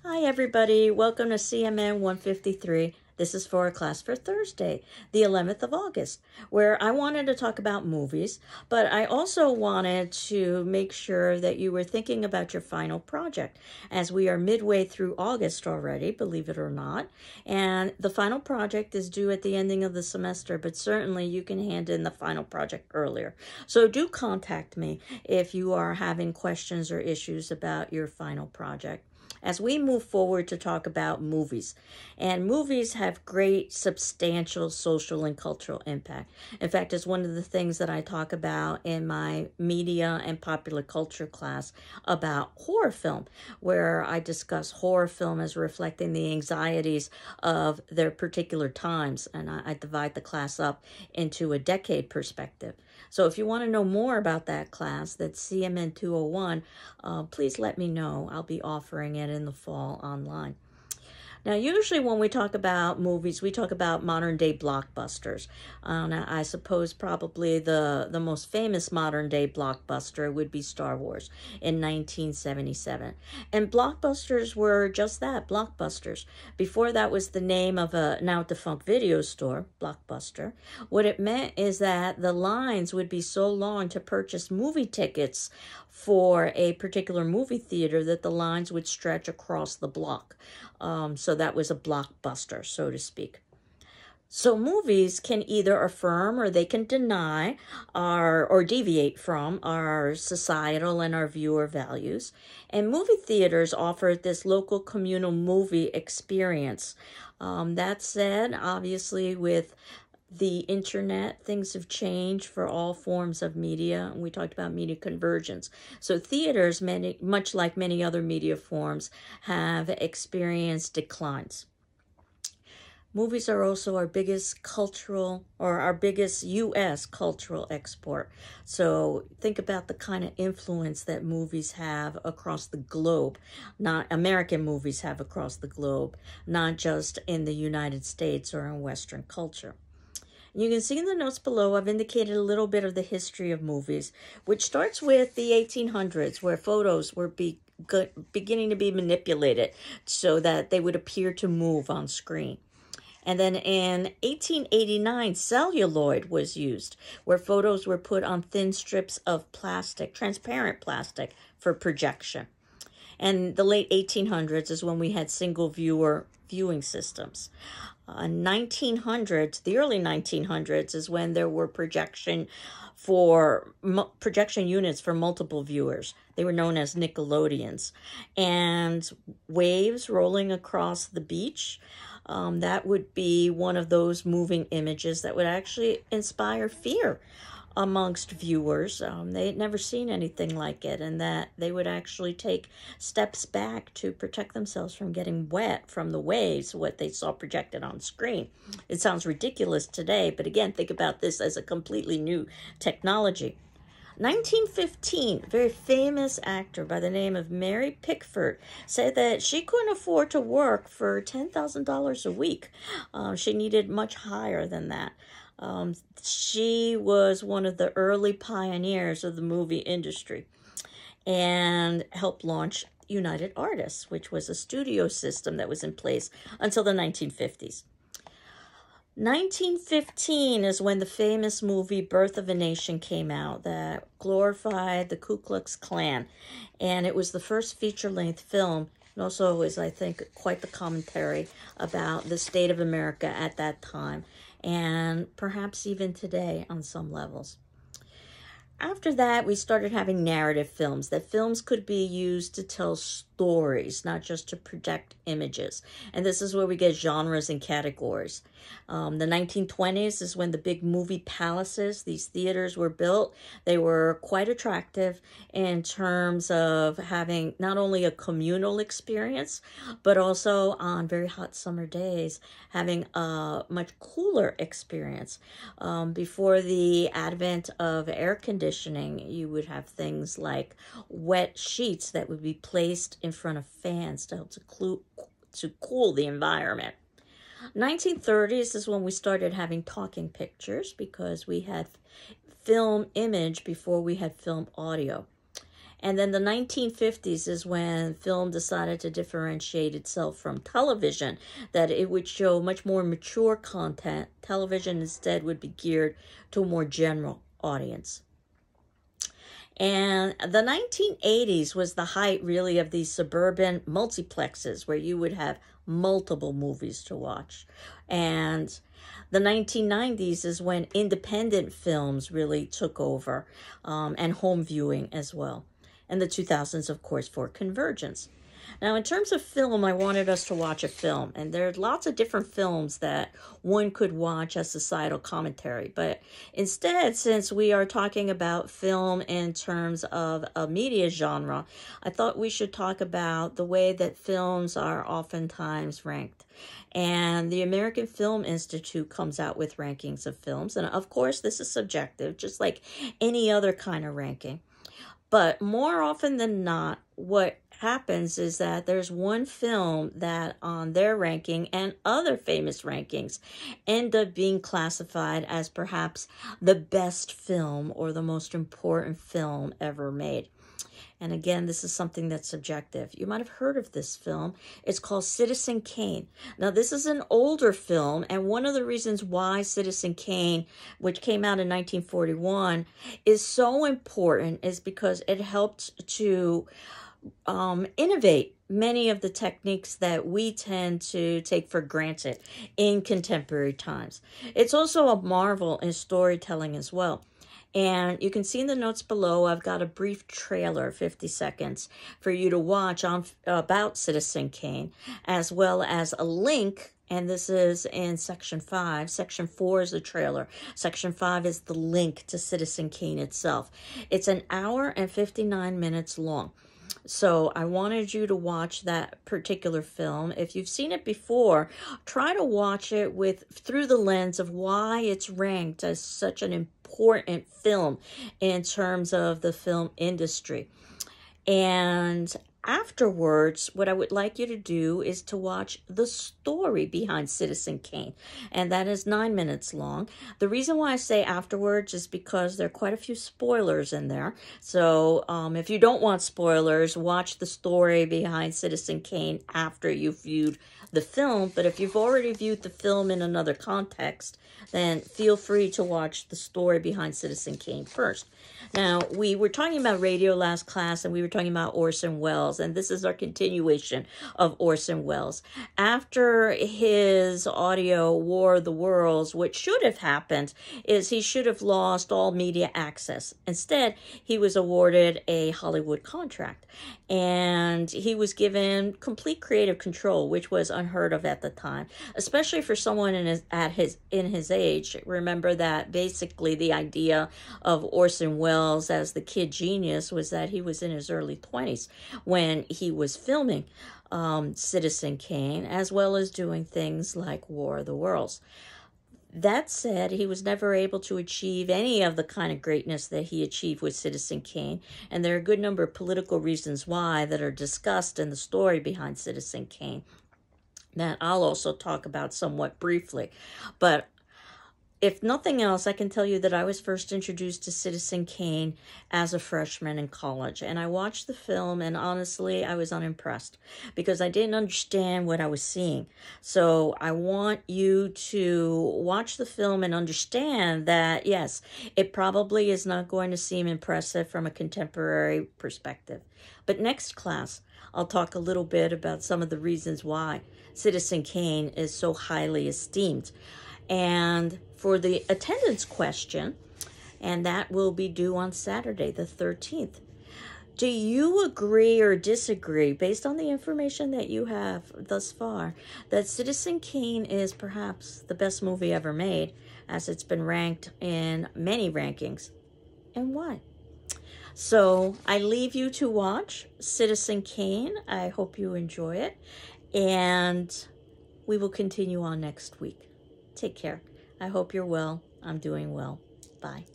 Hi everybody, welcome to CMN 153. This is for a class for Thursday, the 11th of August, where I wanted to talk about movies, but I also wanted to make sure that you were thinking about your final project, as we are midway through August already, believe it or not, and the final project is due at the ending of the semester, but certainly you can hand in the final project earlier. So do contact me if you are having questions or issues about your final project. As we move forward to talk about movies, and movies have great substantial social and cultural impact. In fact, it's one of the things that I talk about in my media and popular culture class about horror film, where I discuss horror film as reflecting the anxieties of their particular times, and I divide the class up into a decade perspective. So if you want to know more about that class, that's CMN 201, please let me know. I'll be offering it in the fall online. Now, usually when we talk about movies, we talk about modern day blockbusters. Now, I suppose probably the most famous modern day blockbuster would be Star Wars in 1977. And blockbusters were just that, blockbusters. Before that was the name of a now defunct video store, Blockbuster. What it meant is that the lines would be so long to purchase movie tickets for a particular movie theater that the lines would stretch across the block. So that was a blockbuster, so to speak. So movies can either affirm or they can deny or deviate from our societal and our viewer values. And movie theaters offer this local communal movie experience. That said, obviously with the internet, things have changed for all forms of media, and we talked about media convergence. So theaters, much like many other media forms, have experienced declines. Movies are also our biggest cultural, or our biggest U.S. cultural export. So think about the kind of influence that movies have across the globe, not American movies have across the globe, not just in the United States or in Western culture. You can see in the notes below, I've indicated a little bit of the history of movies, which starts with the 1800s, where photos were beginning to be manipulated so that they would appear to move on screen. And then in 1889, celluloid was used, where photos were put on thin strips of plastic, transparent plastic, for projection. And the late 1800s is when we had single viewer viewing systems. 1900s, the early 1900s is when there were projection units for multiple viewers. They were known as Nickelodeons. And waves rolling across the beach, that would be one of those moving images that would actually inspire fear amongst viewers. They had never seen anything like it, and that they would actually take steps back to protect themselves from getting wet from the waves, what they saw projected on screen. It sounds ridiculous today, but again, think about this as a completely new technology. 1915, a very famous actor by the name of Mary Pickford said that she couldn't afford to work for $10,000 a week. She needed much higher than that. She was one of the early pioneers of the movie industry and helped launch United Artists, which was a studio system that was in place until the 1950s. 1915 is when the famous movie Birth of a Nation came out that glorified the Ku Klux Klan. And it was the first feature-length film. And also was, I think, quite the commentary about the state of America at that time, and perhaps even today on some levels. After that, we started having narrative films, that films could be used to tell stories, not just to project images. And this is where we get genres and categories. The 1920s is when the big movie palaces, these theaters were built. They were quite attractive in terms of having not only a communal experience, but also on very hot summer days, having a much cooler experience. Before the advent of air conditioning, you would have things like wet sheets that would be placed in front of fans to help to cool the environment. 1930s is when we started having talking pictures, because we had film image before we had film audio. And then the 1950s is when film decided to differentiate itself from television, that it would show much more mature content. Television instead would be geared to a more general audience. And the 1980s was the height, really, of these suburban multiplexes where you would have multiple movies to watch. And the 1990s is when independent films really took over, and home viewing as well. And the 2000s, of course, for convergence. Now, in terms of film, I wanted us to watch a film, and there are lots of different films that one could watch as societal commentary. But instead, since we are talking about film in terms of a media genre, I thought we should talk about the way that films are oftentimes ranked. And the American Film Institute comes out with rankings of films. And of course, this is subjective, just like any other kind of ranking. But more often than not, what happens is that there's one film that on their ranking and other famous rankings end up being classified as perhaps the best film or the most important film ever made. And again, this is something that's subjective. You might have heard of this film. It's called Citizen Kane. Now, this is an older film, and one of the reasons why Citizen Kane, which came out in 1941, is so important is because it helped to innovate many of the techniques that we tend to take for granted in contemporary times. It's also a marvel in storytelling as well. And you can see in the notes below, I've got a brief trailer, 50 seconds, for you to watch about Citizen Kane, as well as a link. And this is in Section 5. Section 4 is the trailer. Section 5 is the link to Citizen Kane itself. It's an hour and 59 minutes long. So I wanted you to watch that particular film. If you've seen it before, try to watch it through the lens of why it's ranked as such an important film in terms of the film industry. And afterwards, what I would like you to do is to watch the story behind Citizen Kane, and that is 9 minutes long. The reason why I say afterwards is because there are quite a few spoilers in there. So if you don't want spoilers, watch the story behind Citizen Kane after you've viewed the film. But if you've already viewed the film in another context, then feel free to watch the story behind Citizen Kane first. Now, we were talking about radio last class, and we were talking about Orson Welles, and this is our continuation of Orson Welles. After his audio War of the Worlds, what should have happened is he should have lost all media access. Instead, he was awarded a Hollywood contract, and he was given complete creative control, which was unheard of at the time, especially for someone in his age. Remember that basically the idea of Orson Welles as the kid genius was that he was in his early 20s when he was filming Citizen Kane, as well as doing things like War of the Worlds. That said, he was never able to achieve any of the kind of greatness that he achieved with Citizen Kane, and there are a good number of political reasons why that are discussed in the story behind Citizen Kane that I'll also talk about somewhat briefly. But if nothing else, I can tell you that I was first introduced to Citizen Kane as a freshman in college. And I watched the film, and honestly, I was unimpressed because I didn't understand what I was seeing. So I want you to watch the film and understand that, yes, it probably is not going to seem impressive from a contemporary perspective. But next class, I'll talk a little bit about some of the reasons why Citizen Kane is so highly esteemed. And for the attendance question, and that will be due on Saturday, the 13th. Do you agree or disagree, based on the information that you have thus far, that Citizen Kane is perhaps the best movie ever made, as it's been ranked in many rankings? And why? So I leave you to watch Citizen Kane. I hope you enjoy it. And we will continue on next week. Take care. I hope you're well. I'm doing well. Bye.